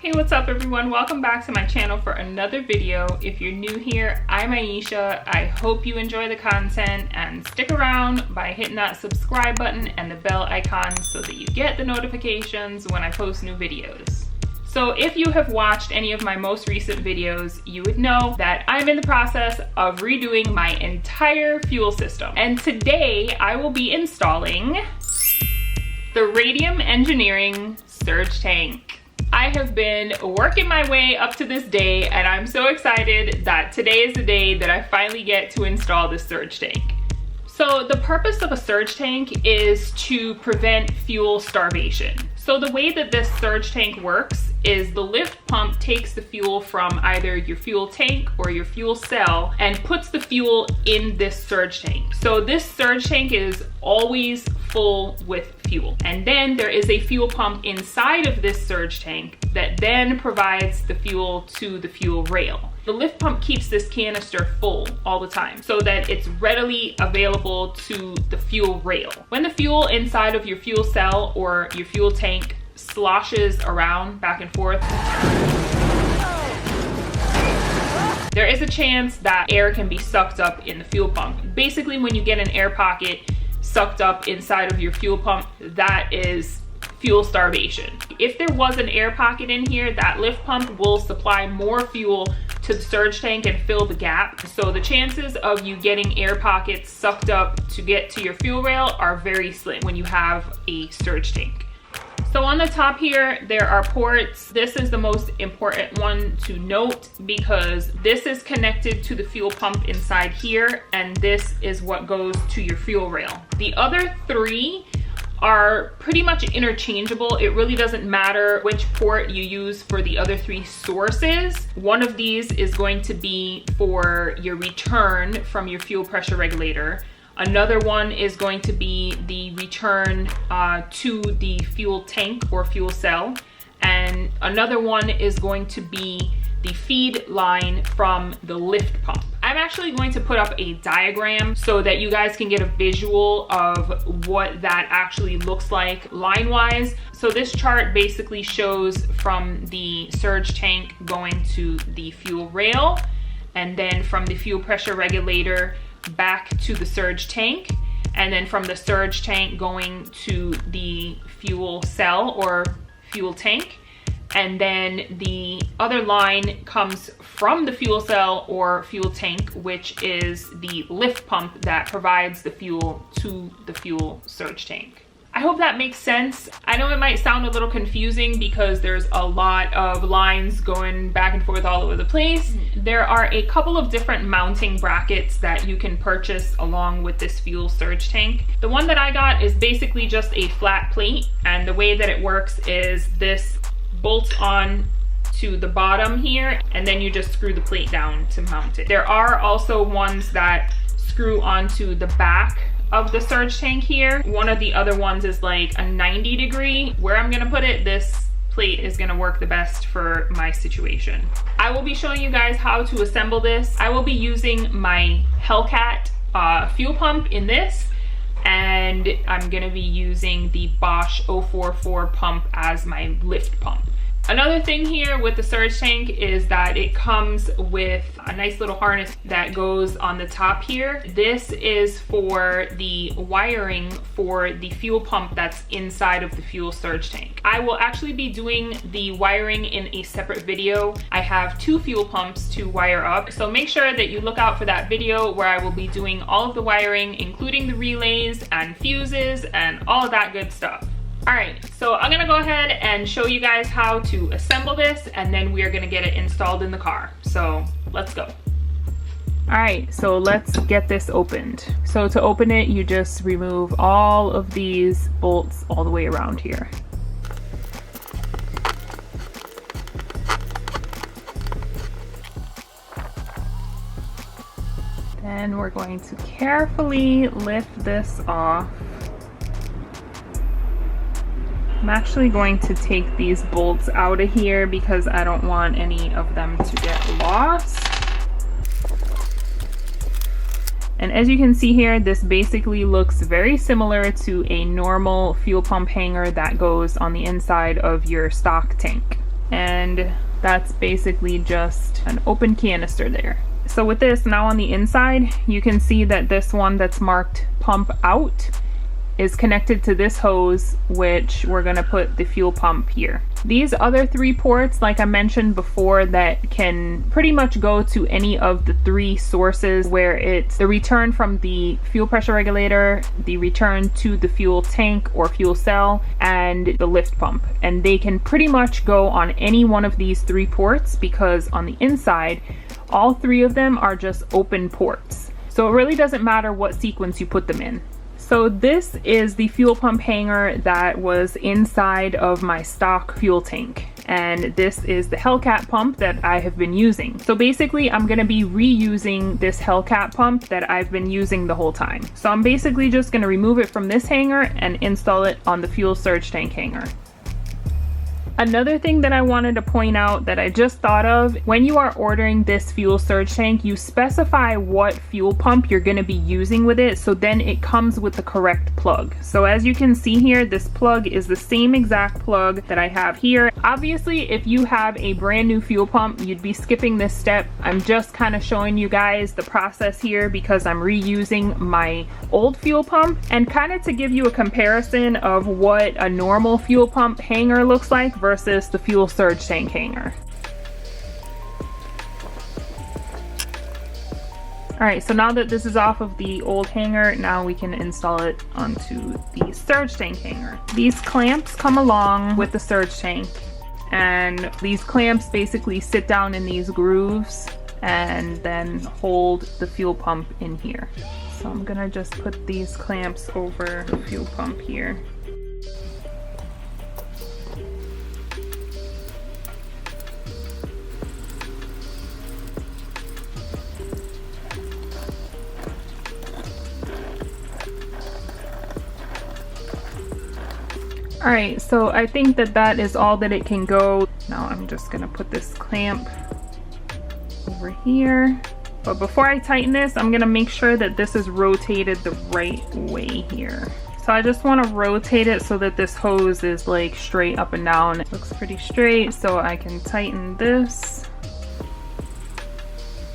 Hey, what's up everyone? Welcome back to my channel for another video. If you're new here, I'm Aisha. I hope you enjoy the content and stick around by hitting that subscribe button and the bell icon so that you get the notifications when I post new videos. So if you have watched any of my most recent videos, you would know that I'm in the process of redoing my entire fuel system. And today I will be installing the Radium Engineering Surge Tank. I have been working my way up to this day and I'm so excited that today is the day that I finally get to install this surge tank. So the purpose of a surge tank is to prevent fuel starvation. So the way that this surge tank works is the lift pump takes the fuel from either your fuel tank or your fuel cell and puts the fuel in this surge tank. So this surge tank is always full with fuel. And then there is a fuel pump inside of this surge tank that then provides the fuel to the fuel rail. The lift pump keeps this canister full all the time so that it's readily available to the fuel rail. When the fuel inside of your fuel cell or your fuel tank sloshes around back and forth, there is a chance that air can be sucked up in the fuel pump. Basically, when you get an air pocket sucked up inside of your fuel pump, that is fuel starvation. If there was an air pocket in here, that lift pump will supply more fuel to the surge tank and fill the gap. So the chances of you getting air pockets sucked up to get to your fuel rail are very slim when you have a surge tank. So on the top here, there are ports. This is the most important one to note because this is connected to the fuel pump inside here, and this is what goes to your fuel rail. The other three are pretty much interchangeable. It really doesn't matter which port you use for the other three sources. One of these is going to be for your return from your fuel pressure regulator. Another one is going to be the return to the fuel tank or fuel cell. And another one is going to be the feed line from the lift pump. I'm actually going to put up a diagram so that you guys can get a visual of what that actually looks like line-wise. So this chart basically shows from the surge tank going to the fuel rail, and then from the fuel pressure regulator back to the surge tank, and then from the surge tank going to the fuel cell or fuel tank. And then the other line comes from the fuel cell or fuel tank, which is the lift pump that provides the fuel to the fuel surge tank. I hope that makes sense. I know it might sound a little confusing because there's a lot of lines going back and forth all over the place. There are a couple of different mounting brackets that you can purchase along with this fuel surge tank. The one that I got is basically just a flat plate, and the way that it works is this bolts on to the bottom here, and then you just screw the plate down to mount it. There are also ones that screw onto the back of the surge tank here. One of the other ones is like a 90 degree. Where I'm gonna put it, this plate is gonna work the best for my situation. I will be showing you guys how to assemble this. I will be using my Hellcat fuel pump in this, and I'm gonna be using the Bosch 044 pump as my lift pump. Another thing here with the surge tank is that it comes with a nice little harness that goes on the top here. This is for the wiring for the fuel pump that's inside of the fuel surge tank. I will actually be doing the wiring in a separate video. I have two fuel pumps to wire up, so make sure that you look out for that video where I will be doing all of the wiring, including the relays and fuses and all of that good stuff. All right, so I'm gonna go ahead and show you guys how to assemble this, and then we are gonna get it installed in the car. So let's go. All right, so let's get this opened. So to open it, you just remove all of these bolts all the way around here. Then we're going to carefully lift this off. I'm actually going to take these bolts out of here because I don't want any of them to get lost. And as you can see here, this basically looks very similar to a normal fuel pump hanger that goes on the inside of your stock tank. and that's basically just an open canister there. So with this, now on the inside, you can see that this one that's marked pump out is connected to this hose, which we're gonna put the fuel pump here. These other 3 ports, like I mentioned before, that can pretty much go to any of the 3 sources, where it's the return from the fuel pressure regulator, the return to the fuel tank or fuel cell, and the lift pump. And they can pretty much go on any one of these 3 ports, because on the inside, all 3 of them are just open ports. So it really doesn't matter what sequence you put them in. So this is the fuel pump hanger that was inside of my stock fuel tank. And this is the Hellcat pump that I have been using. So basically I'm gonna be reusing this Hellcat pump that I've been using the whole time. So I'm basically just gonna remove it from this hanger and install it on the fuel surge tank hanger. Another thing that I wanted to point out that I just thought of, when you are ordering this fuel surge tank, you specify what fuel pump you're going to be using with it, so then it comes with the correct plug. So as you can see here, this plug is the same exact plug that I have here. Obviously, if you have a brand new fuel pump, you'd be skipping this step. I'm just kind of showing you guys the process here because I'm reusing my old fuel pump, and kind of to give you a comparison of what a normal fuel pump hanger looks like versus the fuel surge tank hanger. Alright, so now that this is off of the old hanger, now we can install it onto the surge tank hanger. These clamps come along with the surge tank, and these clamps basically sit down in these grooves and then hold the fuel pump in here. So I'm gonna just put these clamps over the fuel pump here. Alright, so I think that that is all that it can go. Now I'm just gonna put this clamp over here. But before I tighten this, I'm gonna make sure that this is rotated the right way here. So I just wanna rotate it so that this hose is like straight up and down. It looks pretty straight, so I can tighten this.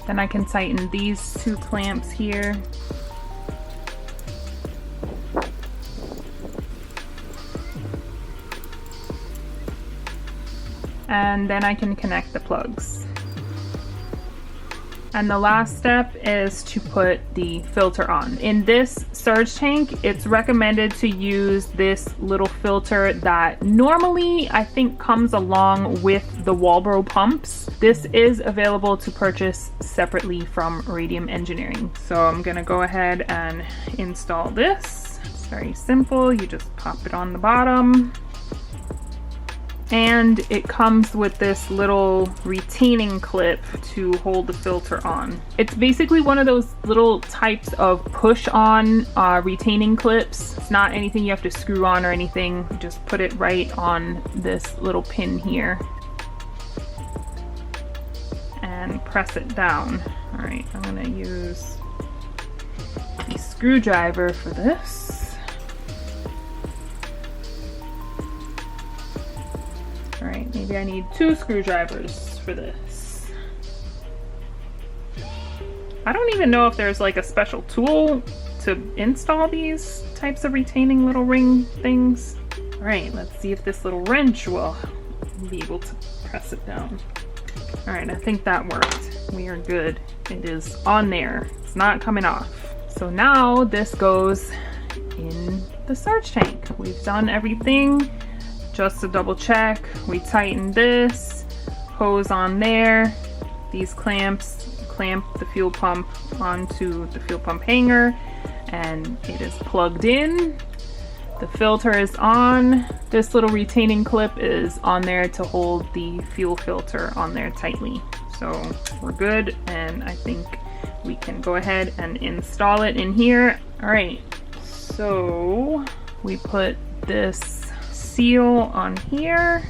Then I can tighten these 2 clamps here. And then I can connect the plugs. And the last step is to put the filter on. In this surge tank, it's recommended to use this little filter that normally I think comes along with the Walbro pumps. This is available to purchase separately from Radium Engineering. So I'm gonna go ahead and install this. It's very simple, you just pop it on the bottom. And it comes with this little retaining clip to hold the filter on. It's basically one of those little types of push-on retaining clips. It's not anything you have to screw on or anything. You just put it right on this little pin here and press it down. All right, I'm gonna use the screwdriver for this. Alright, maybe I need 2 screwdrivers for this. I don't even know if there's like a special tool to install these types of retaining little ring things. Alright, let's see if this little wrench will be able to press it down. Alright, I think that worked. We are good. It is on there. It's not coming off. So now this goes in the surge tank. We've done everything. Just to double check, we tighten this, hose on there, these clamps clamp the fuel pump onto the fuel pump hanger, and it is plugged in. The filter is on. This little retaining clip is on there to hold the fuel filter on there tightly. So we're good, and I think we can go ahead and install it in here. All right, so we put this seal on here,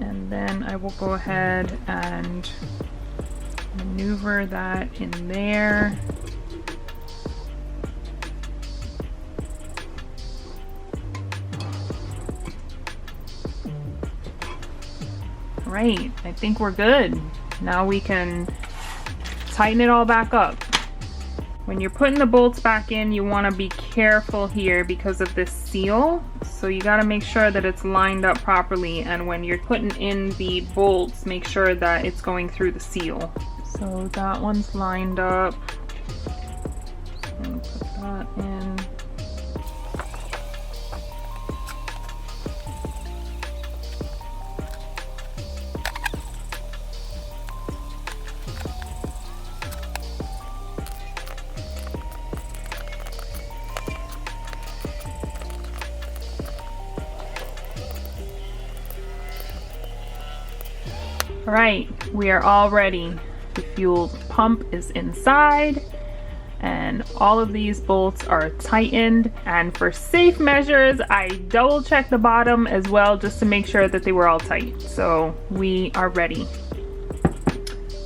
and then I will go ahead and maneuver that in there. Right, I think we're good. Now we can tighten it all back up. When you're putting the bolts back in, you want to be careful here because of this seal. So you got to make sure that it's lined up properly, and when you're putting in the bolts, make sure that it's going through the seal. So that one's lined up. And put that in. All right, we are all ready. The fuel pump is inside and all of these bolts are tightened, and for safe measures I double checked the bottom as well just to make sure that they were all tight. So we are ready.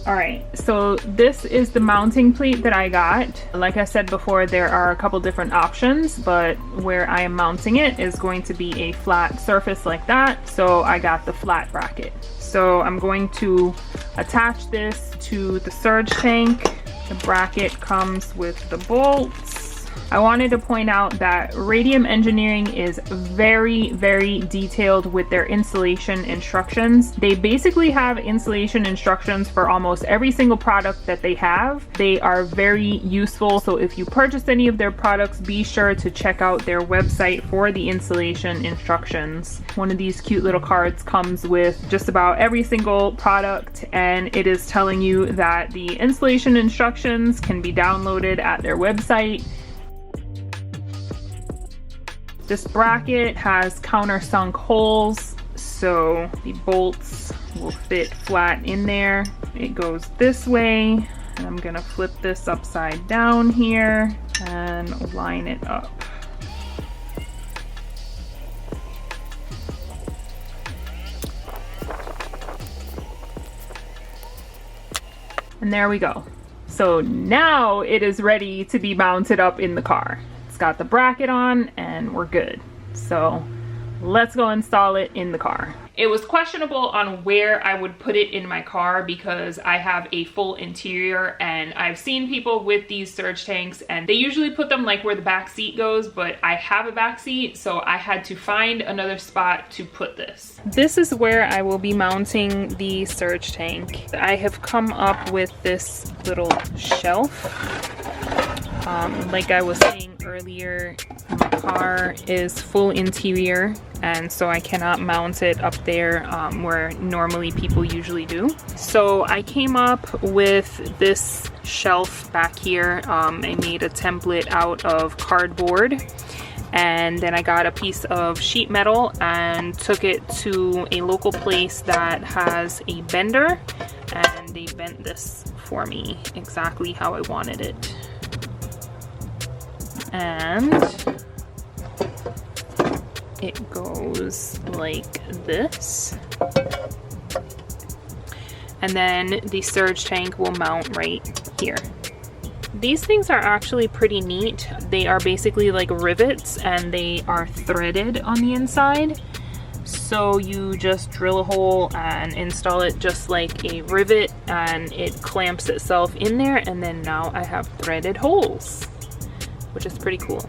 All right, so this is the mounting plate that I got. Like I said before, there are a couple different options, but where I am mounting it is going to be a flat surface like that. So I got the flat bracket. So I'm going to attach this to the surge tank. The bracket comes with the bolts. I wanted to point out that Radium Engineering is very, very detailed with their installation instructions. They basically have installation instructions for almost every single product that they have. They are very useful, so if you purchase any of their products, be sure to check out their website for the installation instructions. One of these cute little cards comes with just about every single product, and it is telling you that the installation instructions can be downloaded at their website. This bracket has countersunk holes, so the bolts will fit flat in there. It goes this way, and I'm gonna flip this upside down here and line it up. And there we go. So now it is ready to be mounted up in the car. Got the bracket on and we're good. So let's go install it in the car. It was questionable on where I would put it in my car because I have a full interior, and I've seen people with these surge tanks and they usually put them like where the back seat goes, but I have a back seat, so I had to find another spot to put this. This is where I will be mounting the surge tank. I have come up with this little shelf. Like I was saying earlier, my car is full interior, and so I cannot mount it up there where normally people usually do. So I came up with this shelf back here. I made a template out of cardboard, and then I got a piece of sheet metal and took it to a local place that has a bender, and they bent this for me exactly how I wanted it. And it goes like this, and then the surge tank will mount right here. These things are actually pretty neat. They are basically like rivets, and they are threaded on the inside. So you just drill a hole and install it just like a rivet, and it clamps itself in there, and then now I have threaded holes, which is pretty cool.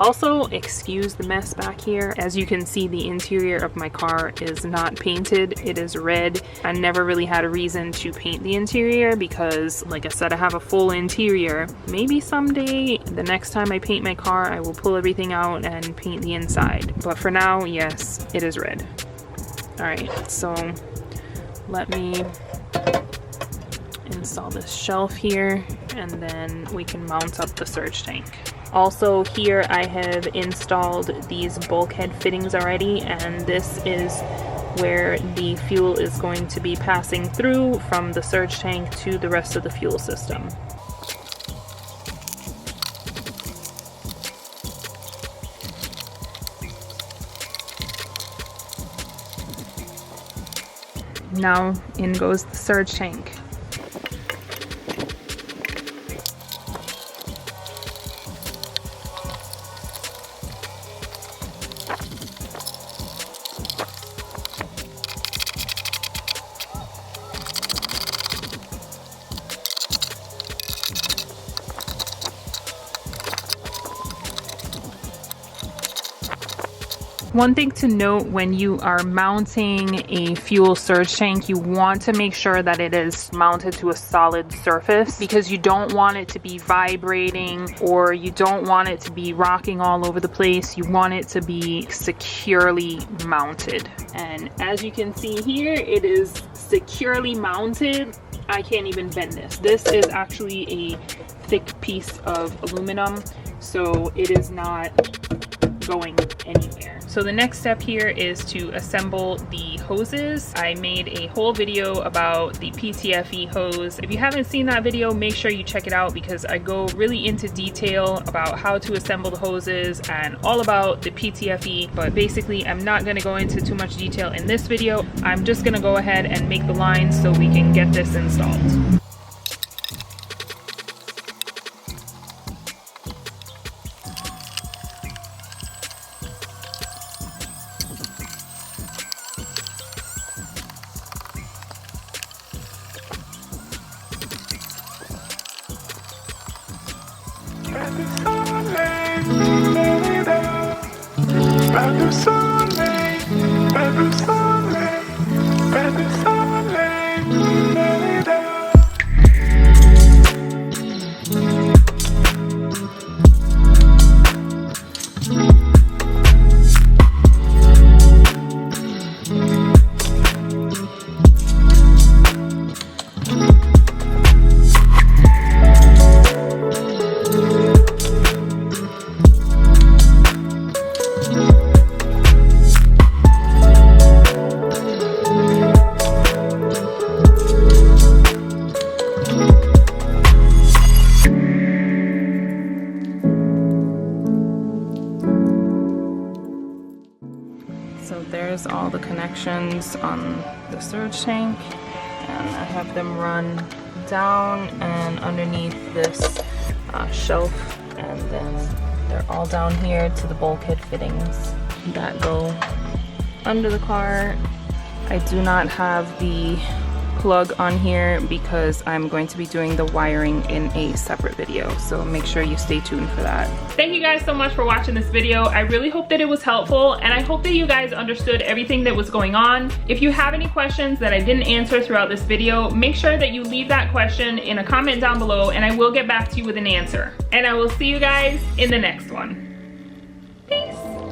Also, excuse the mess back here. As you can see, the interior of my car is not painted. It is red. I never really had a reason to paint the interior because, like I said, I have a full interior. Maybe someday, the next time I paint my car, I will pull everything out and paint the inside. But for now, yes, it is red. All right, so let me install this shelf here, and then we can mount up the surge tank. Also, here I have installed these bulkhead fittings already, and this is where the fuel is going to be passing through from the surge tank to the rest of the fuel system. Now in goes the surge tank. One thing to note when you are mounting a fuel surge tank, you want to make sure that it is mounted to a solid surface because you don't want it to be vibrating or you don't want it to be rocking all over the place. You want it to be securely mounted. And as you can see here, it is securely mounted. I can't even bend this. This is actually a thick piece of aluminum, so it is not going anywhere. So the next step here is to assemble the hoses. I made a whole video about the PTFE hose. If you haven't seen that video, make sure you check it out because I go really into detail about how to assemble the hoses and all about the PTFE, but basically I'm not going to go into too much detail in this video. I'm just going to go ahead and make the lines so we can get this installed. So there's all the connections on the surge tank, and I have them run down and underneath this shelf, and then they're all down here to the bulkhead fittings that go under the car. I do not have the plug on here because I'm going to be doing the wiring in a separate video, so make sure you stay tuned for that. Thank you guys so much for watching this video. I really hope that it was helpful, and I hope that you guys understood everything that was going on. If you have any questions that I didn't answer throughout this video, make sure that you leave that question in a comment down below and I will get back to you with an answer. And I will see you guys in the next one. Peace.